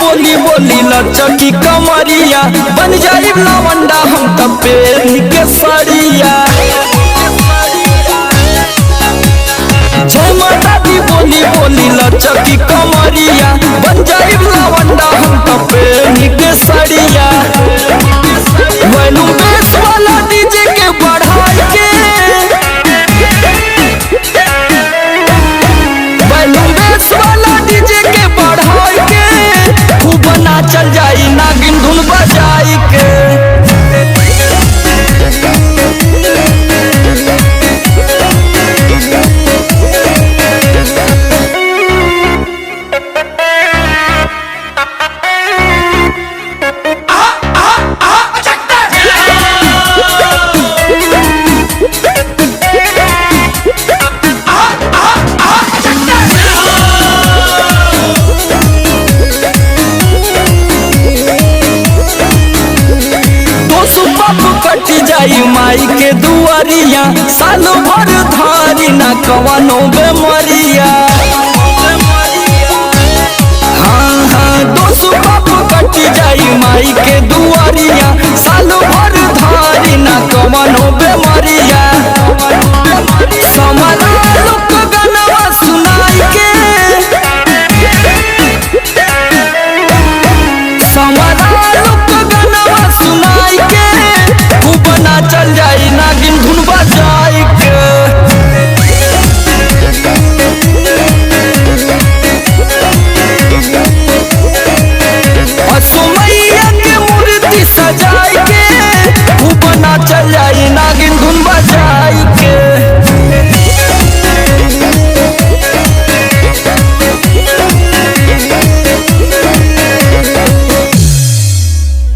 बोली बोली लचकी कमरिया बन जाई लवंडा हम त पेरी के सरिया। जय माता दी बोली बोली लचकी कमरिया बन जाई लवंडा हम त पेरी के सरिया। वैलू बेस वाला डीजे के बढ़ाई के, वैलू बेस वाला डीजे के बढ़ाई के खूब नाचल जाई नागिन धुन बजाई के। कटी जाई माई के दुआरिया साल भर धारी ना कवनो बेमरिया।